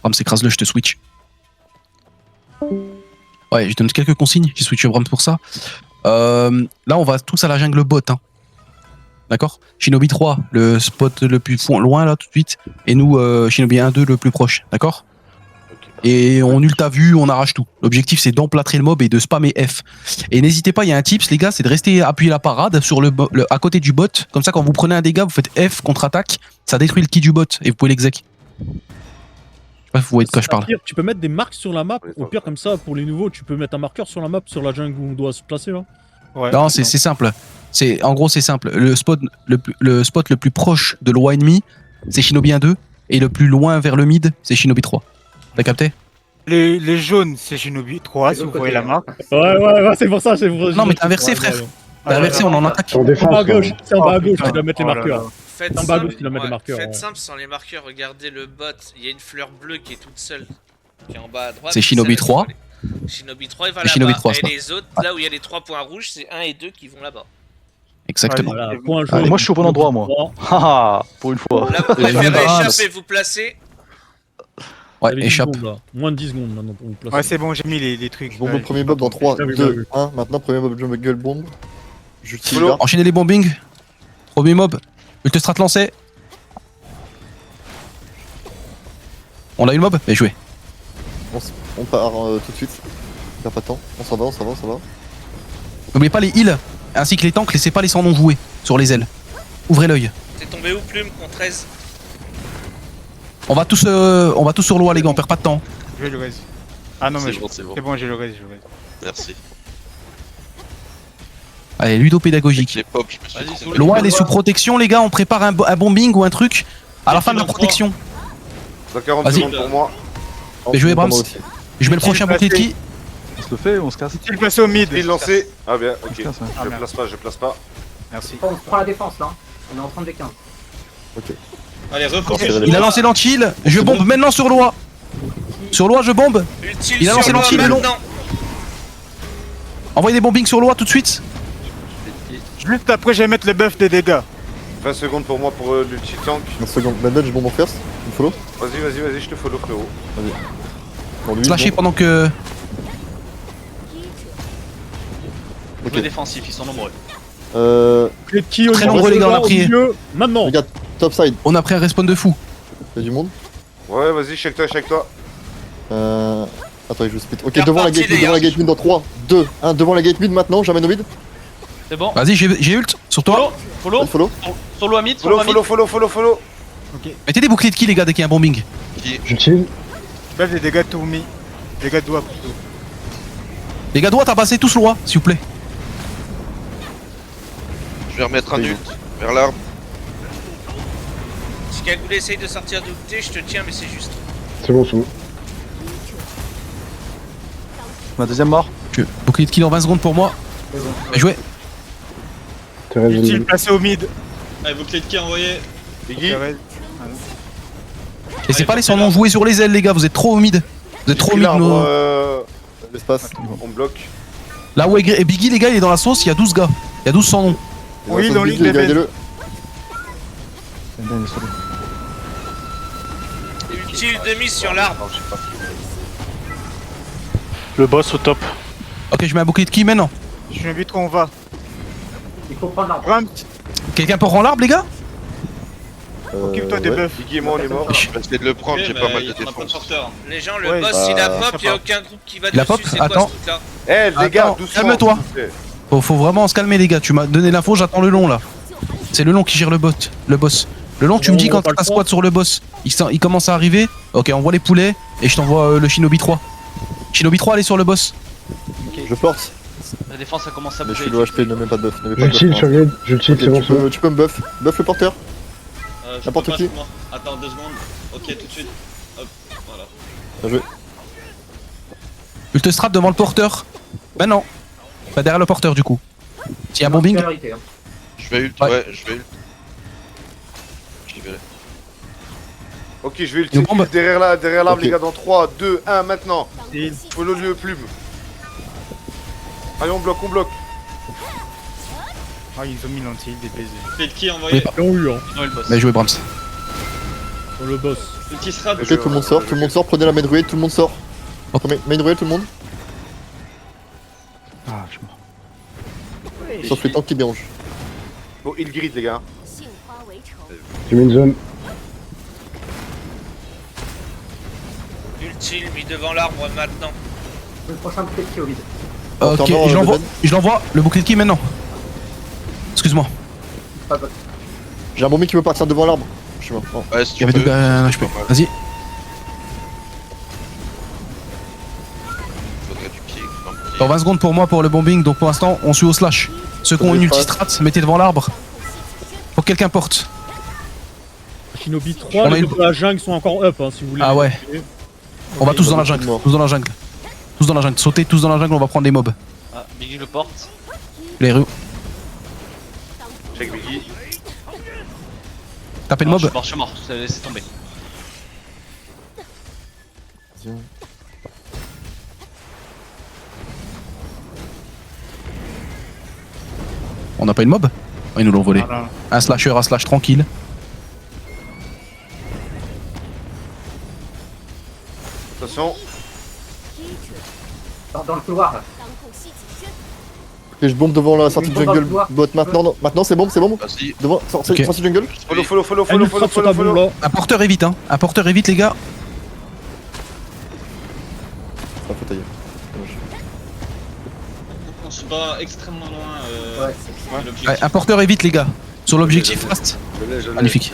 Brahms, écrase-le, je te switch. Ouais, je donne quelques consignes, j'ai switché Brahms pour ça. Là, on va tous à la jungle bot. Hein. D'accord. Shinobi 3, le spot le plus loin, là, tout de suite. Et nous, Shinobi 1-2, le plus proche. D'accord. Et on ult à vue, on arrache tout. L'objectif, c'est d'emplâtrer le mob et de spammer F. Et n'hésitez pas, il y a un tips, les gars, c'est de rester appuyé la parade sur à côté du bot. Comme ça, quand vous prenez un dégât, vous faites F, contre-attaque. Ça détruit le ki du bot et vous pouvez l'exec. Je sais pas si vous voyez de quoi je parle. Pire, tu peux mettre des marques sur la map. Au pire, comme ça, pour les nouveaux, tu peux mettre un marqueur sur la map, sur la jungle où on doit se placer là. Ouais. Non, c'est simple. En gros, c'est simple. Le spot le plus proche de l'OA ennemi, c'est Shinobi 1-2. Et le plus loin vers le mid, c'est Shinobi 3. T'as capté? Les jaunes, c'est Shinobi 3, si vous voyez la marque. Ouais, c'est pour ça. Non, mais t'as inversé, frère. T'as inversé, on en attaque. En bas à gauche, c'est en bas à gauche, tu dois mettre les marqueurs. Faites En bas à gauche, tu dois mettre les marqueurs. Faites simple sans les marqueurs, regardez le bot, il y a une fleur bleue qui est toute seule, qui est en bas à droite. C'est Shinobi 3. Shinobi 3, il va Shinobi là-bas. 3, Et les autres, là où il y a les 3 points rouges, c'est 1 et 2 qui vont là-bas. Exactement. Voilà, point jaune. Moi je suis au bon endroit moi. Haha, pour une fois. Là, vous préférez échapper, vous placer. Ouais, T'avais 10 échappe. secondes, là. Moins de 10 secondes maintenant pour vous placer. Ouais, c'est bon, j'ai mis les trucs. Bon, mon premier mob dans 3, 2, 1. Maintenant, premier mob jungle bomb. J'utilise là. Enchaînez les bombings. Premier mob. Ultistrat lancé. On a eu le mob? Bien joué. On part tout de suite. On perd pas de temps. On s'en va. N'oubliez pas les heals, ainsi que les tanks, laissez pas les sans-noms jouer sur les ailes. Ouvrez l'œil. T'es tombé où, Plume, contre 13? On va tous sur l'OA, les gars, on perd pas de temps. Je vais le raise. Ah non, mais C'est bon. c'est bon, j'ai le raise. Merci. Allez, ludo-pédagogique. Les pop, je me suis trompé. L'OA, elle est sous protection, les gars, on prépare un bombing ou un truc à la fin de la protection. Dans 40 Vas-y. secondes pour moi. Mais jouez, Brahms. Je mets le prochain bouclier de ki. On se le fait ou on se casse? Tu le places au mid. Il lancé. Ah bien, On ok. se casse, ouais. Je place pas. Merci. On se prend la défense là. On est en train de D15. Allez, refocus. Il a lancé l'anti-heal. Je bombe maintenant sur l'OA. Sur l'OA, je bombe. Utile Il a lancé sur l'OA l'anti, le long. maintenant. Envoyez des bombings sur l'OA tout de suite. Juste après, je vais mettre le buff des dégâts. 20 secondes pour moi pour l'ulti tank. 1 seconde. Bandage, je bombe en first. Tu me follow? Vas-y, je te follow, frérot. Bon, lui, Slashez bon. pendant que. Jouez défensif, ils sont nombreux. Clé de ki au Très niveau nombreux, les gars, on a au pris. milieu. Maintenant. Regarde, top side. On a pris un respawn de fou. Y'a du monde. Ouais, vas-y, check toi. Attends, je split. Ok, Bien devant la parti, gate les mid, devant la gars. gate mid dans 3, 2, 1. Devant la gate mid maintenant, j'amène au mid. C'est bon. Vas-y, j'ai ult sur toi. Follow. Follow. Solo à mid, solo à mid. Follow. Mettez des boucliers de ki, les gars, dès qu'il y a un bombing. J'utilise. Buff des dégâts tout mis. Dégâts de doigts plutôt. Les gars, droite à passer tous l'OA, s'il vous plaît. Je vais remettre un ult vers l'arbre. Si Cagoule essaye de sortir d'ulti, je te tiens, mais c'est juste. C'est bon, c'est bon. Ma deuxième mort. Bouclier de kill en 20 secondes pour moi. Bien joué. Utile placé au mid. Allez, vos clés de qui envoyées. Biggie. Laissez pas les sans-noms jouer sur les ailes, les gars, vous êtes trop au mid. Vous êtes trop au mid. L'espace. On bloque. Là où est Biggie, les gars, il est dans la sauce, il y a 12 gars. Il y a 12 sans-noms. Oui, dans l'île, les gars, aidez-le. Utile demi sur l'arbre. Le boss au top. Ok, je mets un bouclier de ki maintenant. Je suis vite où on va. Il faut prendre l'arbre. Brahms, Quelqu'un peut rendre l'arbre, les gars? occupe-toi des ouais. buffs. Biggie et moi, on est mort. Je vais essayer de le prendre, j'ai pas mal de défense. Les gens, le Ouais. boss, il a pop, sympa. il y a aucun groupe qui va Il a dessus, pop c'est quoi Attends. ce truc-là? Eh les gars, Attends, doucement. calme-toi. s'il vous plaît. Faut vraiment se calmer, les gars. Tu m'as donné l'info, j'attends le long là. C'est le long qui gère le boss. Le long, tu me dis quand t'as squat sur le boss. Il commence à arriver. Ok, envoie les poulets et je t'envoie le Shinobi 3. Shinobi 3, allez sur le boss. Je force. La défense a commencé à Mais je bouger. suis low HP, ne mets pas de buff. Ne mets pas de buff. J'utilise sur grid, j'utilise, Ok, c'est bon, tu peux me buff. Buff le porteur. N'importe qui. Attends 2 secondes. Ok, tout de suite. Hop, voilà. Bien joué. Ult strap devant le porteur. Maintenant. Pas derrière le porteur du coup. S'il y a un bombing. Priorité, hein. Je vais ult, Ouais. ouais, je vais ult. Je vais Ok, je vais Nous bombe. ulti derrière l'arbre, Ok. les gars, dans 3, 2, 1, maintenant. Et- Follow le plume. Allez, on bloque. Ah, ils ont mis l'anti des baisers. Clé de qui Oui, envoyé. pas. Ils l'ont eu, hein. Non, le boss. Bien joué, Brahms. Sur le boss. Ulti sera. Ok, tout le monde sort, prenez la main druid, tout le monde sort. Main druid, tout le monde. Ah, je suis mort. Sauf les tanks qui dérangent. Bon, il grid, les gars. J'ai mis une zone. Ultile, mis devant l'arbre maintenant. Le prochain bouclier de qui au vide. Ok, Porteur mort, je l'envoie, le bouclier de qui maintenant? Excuse-moi. Pas de bot. J'ai un bombing qui veut partir devant l'arbre. Je suis mort. Oh. Ouais, si Il y avait deux gars HP. Vas-y. Faudrait du pied. Dans 20 secondes pour moi pour le bombing, donc pour l'instant on suit au slash. Ceux qui ont une ulti strat, mettez devant l'arbre. Faut que quelqu'un porte. Shinobi 3, On a les une- deux de la jungle sont encore up hein, si vous voulez. Ah ouais. On va tous dans la jungle. Tous dans la jungle. Tous dans la jungle. Sautez tous dans la jungle, on va prendre des mobs. Ah, Biggie le porte. Les rues. Check Biggie. Tapez le Ah, mob. je suis mort, laissez tomber. On n'a pas une mob? Oh, ils nous l'ont volé. Voilà. Un slash tranquille. Attention. Dans le couloir. Ok, je bombe devant la sortie Une de bombe dans le jungle. couloir. Bot maintenant, non. Maintenant c'est bon, c'est bon. Vas-y. Devant, sortie Ok. sortie jungle. Follow. Elle nous frappe sur ta bombe là. Un porteur évite, hein. Un porteur évite, les gars. Ah, faut tailler. On se bat extrêmement loin. Ouais. Ouais, L'objectif. un porteur évite, les gars. Sur l'objectif fast. Magnifique.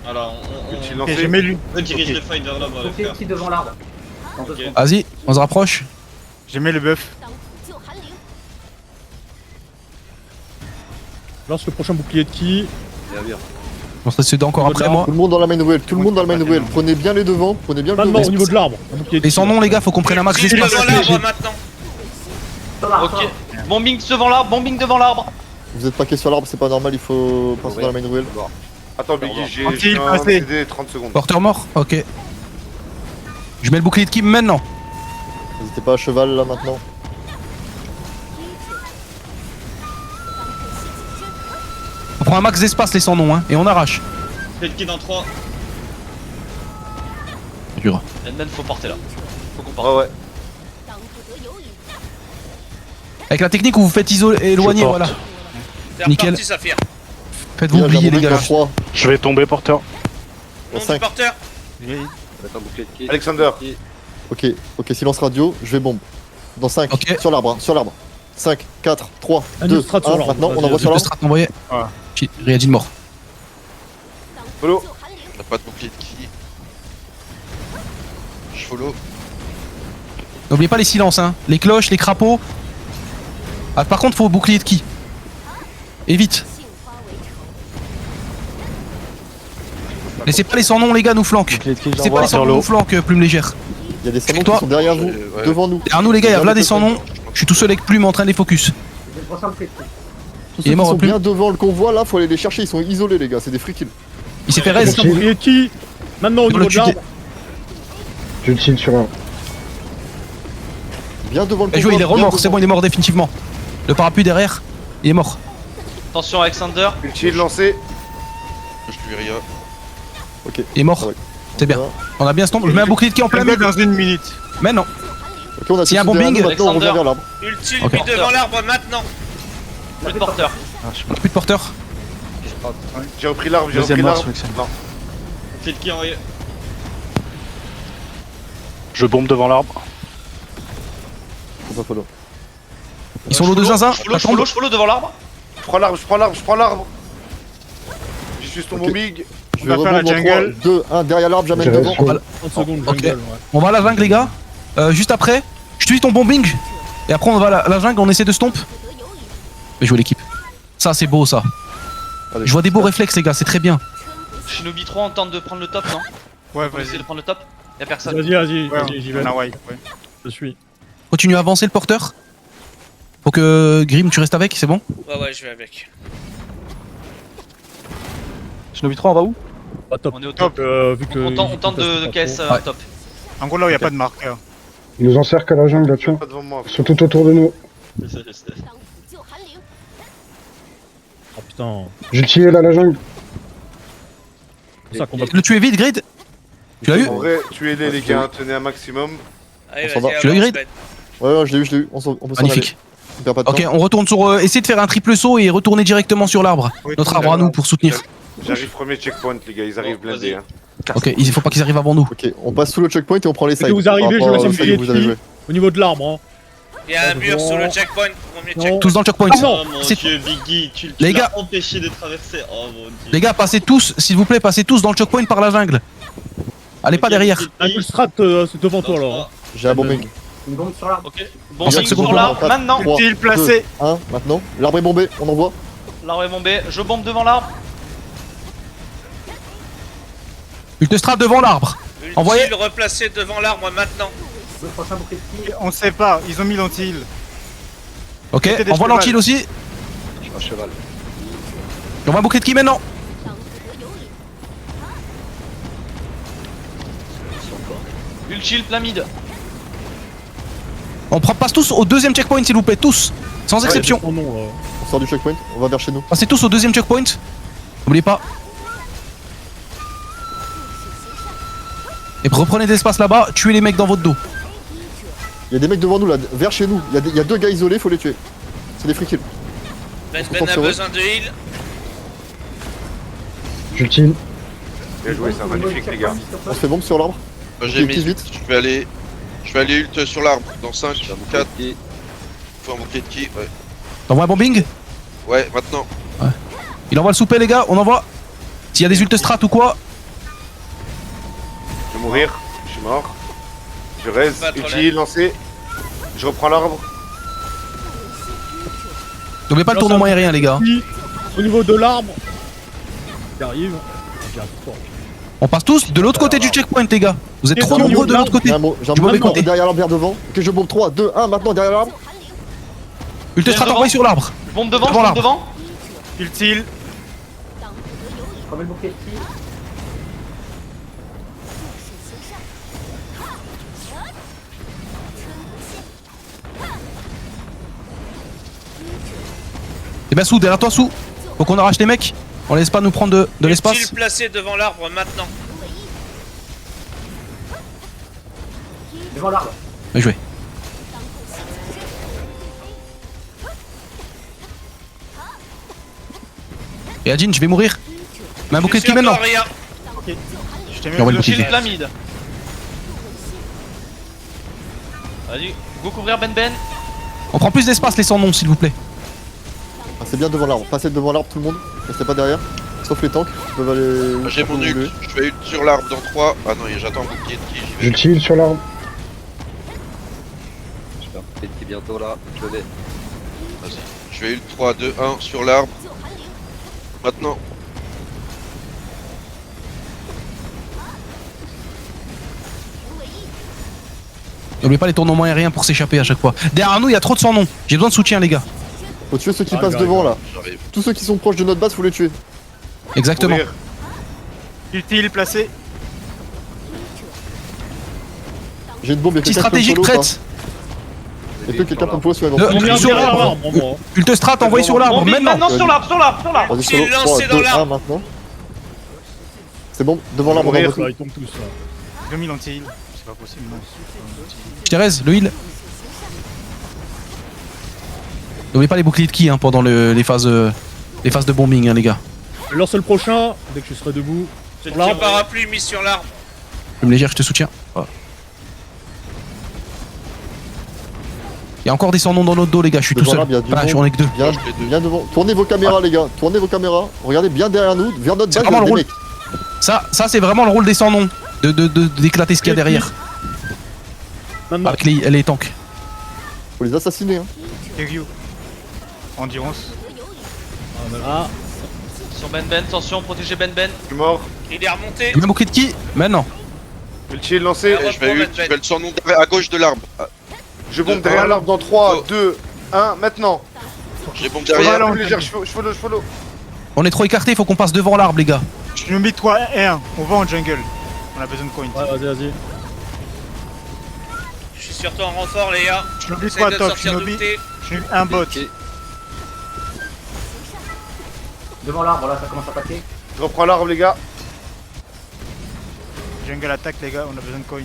Voilà, Ultile Ok, lancé. j'ai mis lui. on dirige le fight vers là-bas. Bouclier de qui devant l'arbre. Dans 2 Ok. secondes. Vas-y, on se rapproche. J'ai mis le buff. Lance le prochain bouclier de qui? On se décide encore après moi. Tout le monde dans la main duel, tout le monde dans la main duel. Prenez bien les devants, prenez bien Pas le de mort devant. au niveau de l'arbre. Un bouclier de Et qui, sans là. nom, les gars, faut qu'on prenne un max Ultile d'espace. devant l'arbre maintenant. Sur l'arbre. Ok. Bombing devant l'arbre, bombing devant l'arbre. Vous êtes paqué sur l'arbre, c'est pas normal, il faut passer dans la main duel. Attends, Biggie, j'ai Tranquille, un passez. CD 30 secondes. Porteur mort. Ok. Je mets le bouclier de qui maintenant? N'hésitez pas à cheval là maintenant. On prend un max d'espace, les sans nom, hein. Et on arrache. Faites qui dans 3. Dur. Edman, faut porter là. Faut qu'on porte. Ouais, ouais. Avec la technique où vous faites éloigner, porte. voilà. C'est Nickel. reparti, Saphir. Faites-vous oublier, les gars. 3, Je vais tomber porteur. Nom du 5. porteur. Alexander. Ok, silence radio, je vais bombe. Dans 5, Ok. sur l'arbre, sur l'arbre. 5, 4, 3, Un 2, strat sur 1, l'arbre, maintenant on vas-y, envoie sur Le l'arbre. strat envoyé. Ouais. Réagit de mort. Follow. On a pas de bouclier de qui. Je follow. N'oubliez pas les silences, hein. Les cloches, les crapauds. Ah, par contre, faut bouclier de qui? Et vite. Laissez pas les sans noms, les gars, nous flanquent. Laissez pas les sans noms, nous flanquent, plume légère. Il y a des salons Toi. qui sont derrière vous, Ouais. devant nous. Derrière nous, les gars, il y a là des sans noms. Je suis tout seul avec plume en train de les focus. Le prochain bouclier de qui. Tous Il ceux est qui mort, sont plus. bien devant le convoi là, faut aller les chercher, ils sont isolés les gars, c'est des free kills. Il s'est fait Lance raise. un bouclier de qui? Maintenant au Dans niveau le de l'arbre. J'utilise sur un. Bien devant le Bien convoi. joué, il est bien remort, devant. c'est bon, il est mort définitivement. Le parapluie derrière, il est mort. Attention, Alexander. Ultile lancé. Je lui ria. Il est mort. Ah ouais. C'est bien. On a bien ce tombe. Je mets un bouclier de qui en plein Jungle milieu. dans 1 minute. Mais non. Ok, on a S'il y a un tous derrière bombing, nous, maintenant on revient Alexander. vers l'arbre. Ultile, Ok. mis devant l'arbre maintenant. Plus de porteur. On a plus de porteur. J'ai repris l'arbre, j'ai Deuxième repris mort, l'arbre. Alexander. Non. Faites qui envoyé. Je bombe devant l'arbre. Faut pas follow. Ils sont l'eau de zinzin. Je follow devant l'arbre. Je prends l'arbre. J'y suis ton Ok. bombing. Je On vais va faire la rebondir dans 3, jungle. 2, 1, derrière l'arbre, j'amène J'ai devant. raison. 30 secondes, Ok. jungle, ouais. On va à la jungle, les gars. Juste après, je te dis ton bombing. Et après, on va à la jungle, on essaie de stomp. Mais jouer l'équipe. Ça, c'est beau, ça. Allez. Je vois des beaux réflexes, les gars, c'est très bien. Shinobi 3, on tente de prendre le top, non? Ouais, On va essayer vas-y. de prendre le top. Y'a personne. Vas-y, j'y vais. On a wipe, ouais. Je suis. Continue à avancer le porteur. Faut que Grim, tu restes avec, c'est bon? Ouais, je vais avec. Shinobi 3, on va où? Pas top. On est au top. Vu que On tente de KS Ouais. top. En gros, là où il n'y a pas de marqueur. Ils nous encerclent à la jungle là-dessus. Pas devant moi. Ils sont tout autour de nous. Oh putain. J'utilise à la jungle. C'est ça qu'on va. Le tuer vite, Grid. Tu l'as eu? En vrai, tuez-les les gars, tenez un maximum. Allez, On s'en vas-y, va. Tu l'as eu, avance, Grid? Ben. Ouais, je l'ai eu. On peut s'en aller. Magnifique. On perd pas de Ok, temps. on retourne sur. Essayez de faire un triple saut et retourner directement sur l'arbre. Oui, Notre tout arbre à à nous l'heure. pour soutenir. J'arrive premier checkpoint, les gars, ils arrivent Bon, blindés. vas-y. Hein. Ok, il faut pas qu'ils arrivent avant nous. Ok, on passe sous le checkpoint et on prend les sides. que vous arrivez, par je rapport laisse au un side billet que vous avez dessus. joué. Au niveau de l'arbre, hein. Il y a un mur sur le checkpoint. Premier checkpoint. Tous dans le checkpoint. non. Oh mon C'est- dieu, Biggie, tu Les l'as gars. empêché de traverser. Oh mon dieu. Les gars, passez tous, s'il vous plaît, passez tous dans le checkpoint par la jungle. Allez pas Ok, derrière. Un peu strat, c'est devant toi alors. hein. J'ai un bombing. Une bombe sur l'arbre. Ok, En bon, 5 sur secondes. l'arbre, maintenant. Utile placé. 1, maintenant. L'arbre est bombé, on envoie. L'arbre est bombé, je bombe devant l'arbre. Ultestrat devant l'arbre. Envoyez. Ultile replacé devant l'arbre maintenant. Le prochain bouquet de tir. On sait pas, ils ont mis l'anti-heal. Ok, C'était des envoie chevals. l'antil aussi. Je suis un cheval. On va un bouquet de qui maintenant? Ultile, plein mid. Passe tous au deuxième checkpoint, s'il vous plaît, tous. Sans exception. Oh non, là. On sort du checkpoint, on va vers chez nous. Passez tous au deuxième checkpoint. N'oubliez pas. Et reprenez de l'espace là-bas, tuez les mecs dans votre dos. Il y a des mecs devant nous là, vers chez nous. Il y a 2 gars isolés, faut les tuer. C'est des free kills. Ben se Ben concentre a sur eux. besoin de heal. J'ultime. Bien joué, ça, magnifique, les gars. On se fait bombe sur l'arbre. J'ai mis. 18. Je vais aller ult sur l'arbre dans 5, 4. Faut un bouquet de qui? Ouais. T'envoies un bombing? Ouais, maintenant. Il envoie le souper, les gars, on envoie. S'il y a des ultestrat ou quoi, Je vais mourir, je suis mort. Je reste, Pas de problème. utile, lancé. Je reprends l'arbre. n'oubliez pas le tournement aérien, les gars. Puis, au niveau de l'arbre, qui arrive. J'ai un fort. On passe tous de l'autre côté du checkpoint, les gars. Vous êtes Et trop au niveau nombreux de de l'autre côté. J'ai un Du mauvais bombe côté. derrière l'arbre, vers devant. Ok, je bombe 3, 2, 1, maintenant derrière l'arbre. Ultestrat Devant. envoyé sur l'arbre. Je bombe devant, Devant je bombe l'arbre. devant. Utile. Je remets le bouquet de tir. Et bien, sous, derrière toi, sous. Faut qu'on arrache les mecs. On laisse pas nous prendre de l'espace. Ultile placé devant l'arbre maintenant. Devant l'arbre. Bien joué. Et Adjin, je vais mourir. Mais un bouquet de qui maintenant? Rien. Je t'ai mis J'envoie le le bouquet. Ultile, plein mid. Vas-y, go couvrir Ben Ben. On prend plus d'espace, les sans noms, s'il vous plaît. Passez bien devant l'arbre. Passez devant l'arbre tout le monde. Restez pas derrière. Sauf les tanks. Ils peuvent aller. J'ai mon ult. Je vais ult sur l'arbre dans 3. Ah non, j'attends un bouquet de qui? J'y vais. J'ultime sur l'arbre. T'es bientôt là. Je vais. Vas-y. Je vais ult 3, 2, 1 sur l'arbre. Maintenant. N'oubliez pas les tournements aériens pour s'échapper à chaque fois. Derrière nous, il y a trop de sans noms. J'ai besoin de soutien, les gars. Faut tuer ceux qui Ah, passent gars, devant là. J'arrive. Tous ceux qui sont proches de notre base, faut les tuer. Exactement. Mourir. Utile placé. J'ai une bombe, y'a Petit quelqu'un qui peut me stratégique follow ou pas? prête. Est-ce que quelqu'un peut me follow sur la De- bombe On vient sur- derrière l'arbre, moi. Ultestrat envoyé sur l'arbre Bombing maintenant. maintenant sur l'arbre, sur l'arbre, sur l'arbre. Vas-y, Utile solo. lancé 3, dans 2, 1 l'arbre. maintenant. C'est bon, devant l'arbre, on Mourir. envoie tout. Là, ils tombent tous là. Ils ont mis l'anti-heal. C'est pas possible, non. Thérèse, le heal. N'oubliez pas les boucliers de ki hein, pendant les phases de bombing, hein, les gars. Lance le prochain, dès que je serai debout. J'ai Sur le l'arbre. parapluie mis sur l'arbre. Plume légère, je te soutiens. Voilà. Il y a encore des sans noms dans notre dos, les gars. Je suis tout Devant seul. l'arbre, il y a du Voilà, je suis monde. en ai que deux. Bien, Je l'ai deux. bien devant. Tournez vos caméras, les gars. Tournez vos caméras. Regardez bien derrière nous, vers notre C'est base. vraiment il y a le des rôle. mecs. Ça c'est vraiment le rôle des sans noms. D'éclater ce qu'il y a derrière. Maintenant. Avec les tanks. Faut les assassiner. Hein. Kiryu. Endurance. Ah, Sur Ben Ben, attention, protégez Ben Ben. Je suis mort. Il est remonté. Il y a un bouclier de ki maintenant. Utile, lancé. Ah, Je vais ult. Je fais le sans nom à gauche de l'arbre. Ah, Je bombe Deux, derrière un. l'arbre dans 3, Go. 2, 1, maintenant. J'ai bombe Derrière, derrière. plus légère, je follow. On est trop écartés, faut qu'on passe devant l'arbre, les gars. Je nous mets 3 et 1. On va en jungle. On a besoin de coins. ouais, vas-y. Je suis surtout en renfort, les gars. Shinobi J'essaie 3 de top. sortir Shinobi. d'ulté. Je suis un bot. Devant l'arbre, là, ça commence à paquer. Je reprends l'arbre, les gars. Jungle attaque, les gars, on a besoin de coins.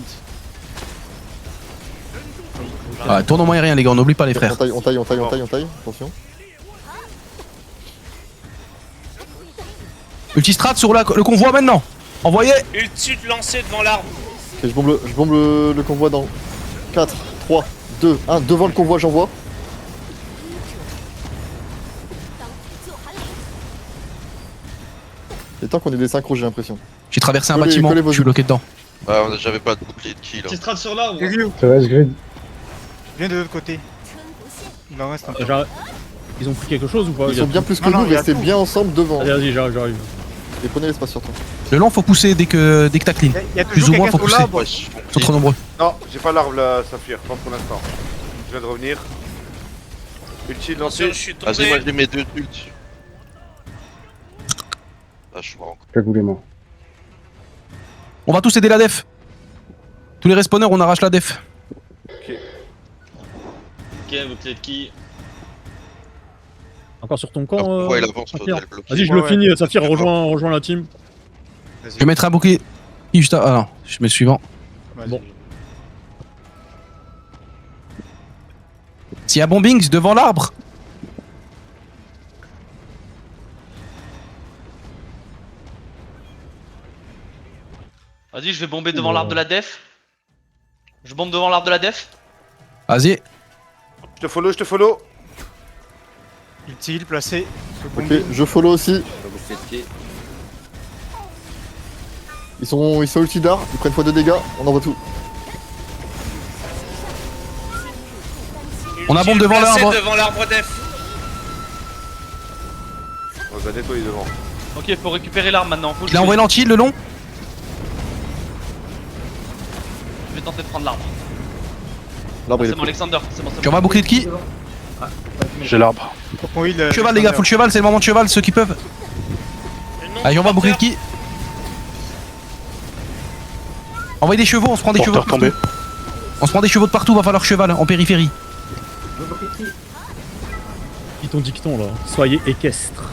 Ah, tournement aérien, les gars, on n'oublie pas les On frères. taille. Attention. Ultistrat sur le convoi maintenant. Envoyez. Ulti de lancer devant l'arbre. Ok, je bombe le convoi dans 4, 3, 2, 1. Devant le convoi, j'envoie. Et tant qu'on est des synchros, j'ai l'impression. J'ai traversé un Collez- bâtiment, collez vos je suis bloqué dedans. Ah, j'avais pas de bouclier de kill. Petit strat sur l'arbre. Ça reste grid. Viens de l'autre côté. Il en reste un peu. Ils ont pris quelque chose ou pas? Ils sont bien plus que Non, non, nous, il y a restez tout. bien ensemble devant. Allez, vas-y, j'arrive. Et prenez l'espace sur toi. Le long, faut pousser dès que t'as clean. Il y a Plus toujours ou moins, quelqu'un faut sur pousser. l'arbre. Ouais, Ils sont trop nombreux. Non, j'ai pas l'arbre là, Saphir, pas pour l'instant. Je viens de revenir. Ulti Attention, lancé. je suis Vas-y, moi tombé. j'ai mes 2 ults. Ah, je suis mort. Cagoulément. On va tous aider la def. Tous les respawners, on arrache la def. Ok, bouclier de qui? Encore sur ton Ah, camp. pourquoi il avance, Saphir. faudrait le bloquer. Vas-y, je Ouais, le ouais. finis. Saphir, rejoins la team. Je vais mettre un bouclier. Juste à... Ah non, je mets le suivant. Vas-y. Bon. S'il y a bombings devant l'arbre. Vas-y, je vais bomber devant l'arbre de la def. Je bombe devant l'arbre de la def. Vas-y. Je te follow. Ulti placé. Ok, je follow aussi. Ils sont ulti d'art, ils prennent x2 dégâts, on envoie tout. On a bombe devant Placé l'arbre. devant l'arbre def. On va nettoyer devant. Ok, faut récupérer l'arbre maintenant. Faut que Il a envoyé l'anti, le long. Je vais tenter de prendre l'arbre. L'arbre il C'est est bon, pris. Alexander. C'est bon, c'est Tu bon. envoies un bouclier de qui? J'ai l'arbre. Cheval, les gars, faut le cheval, c'est le moment de cheval, ceux qui peuvent. Le nom Allez, du on va un bouclier de porteur. qui? Envoyez des chevaux, on se prend des chevaux. de partout. On se prend des chevaux de partout, va falloir cheval en périphérie. Dicton là. Soyez équestres.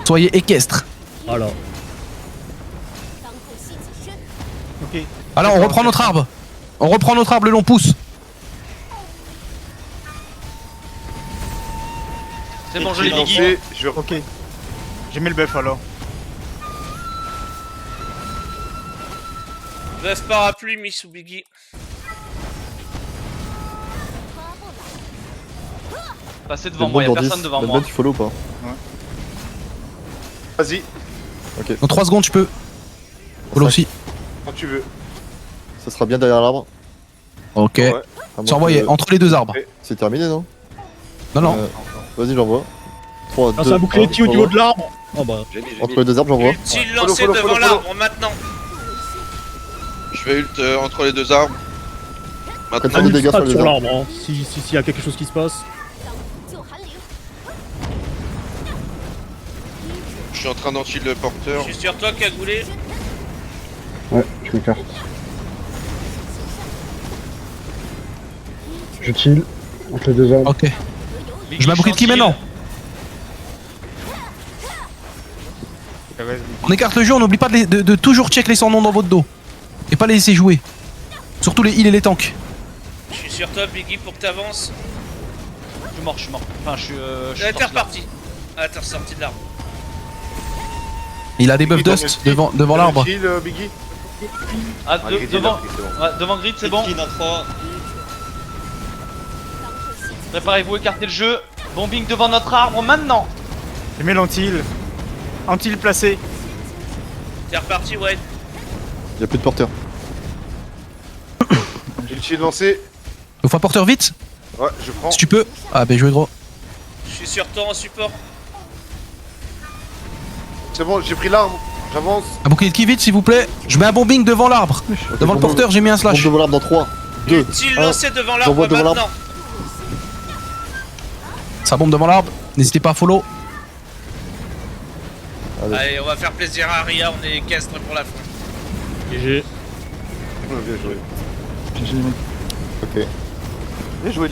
Soyez équestres. Voilà. Ok. Alors, on reprend notre arbre. On reprend notre arbre, le long pousse. C'est bon, je Ulti l'ai dit. lancé. Je Ok. J'ai mis le buff alors. Buff parapluie mis sous Biggie. Passez devant moi, y'a personne devant moi. Ben, tu follow ou pas? Vas-y, Dans 3 secondes, je peux. Follow aussi. quand tu veux. Ça sera bien derrière l'arbre. Ok. Ouais. À moins C'est envoyé que- entre les deux arbres. C'est terminé non? Non, non. Vas-y j'envoie. 3, 2, Ah, c'est un bouclier de qui au niveau de l'arbre? Oh bah. Entre les deux arbres j'envoie. Ulti Follow, lancé follow, devant follow, l'arbre maintenant. Je vais ult entre les deux arbres. Faites Maintenant, des dégâts sur les sur arbres. l'arbre, hein. S'il y a quelque chose qui se passe. je suis en train d'anti le porteur. Je suis sur toi, Cagoulé. Ouais, je m'écarte. Je chill entre les deux arbres. Ok. Je mets un bouclier de qui maintenant? On écarte le jeu, on n'oublie pas de toujours check les sans-noms dans votre dos. Et pas les laisser jouer. Surtout les heals et les tanks. Je suis sur toi, Biggie, pour que t'avances. Je suis mort, je suis mort. Enfin, je suis. T'es sorti de l'arbre. reparti. Ah, t'es ressorti de l'arbre. Il a des buffs dust devant l'arbre. Kill, Biggie. Ah, Ah, Grid, il devant. a pris, c'est bon. Ouais, devant Grid, c'est bon. Qui dans 3. Préparez-vous, écartez le jeu. Bombing devant notre arbre maintenant. J'ai mis l'anti-heal. Anti-heal placé. T'es reparti, ouais. Y'a plus de porteur. Ulti lancé. Il faut un porteur vite, Ouais, je prends. si tu peux. Ah, ben joué gros. Je suis sur toi en support. C'est bon, j'ai pris l'arbre. J'avance. Un bouclier de qui vite, s'il vous plaît. Je mets un bombing devant l'arbre. Devant le porteur, j'ai mis un Bombe slash. devant l'arbre dans 3, 2, Ulti 1. lancé devant l'arbre J'envoie devant maintenant. Ça bombe devant l'arbre. N'hésitez pas à follow. Allez, on va faire plaisir à Aria, on est équestre pour la fin. GG. Bien joué. Ok. Bien joué.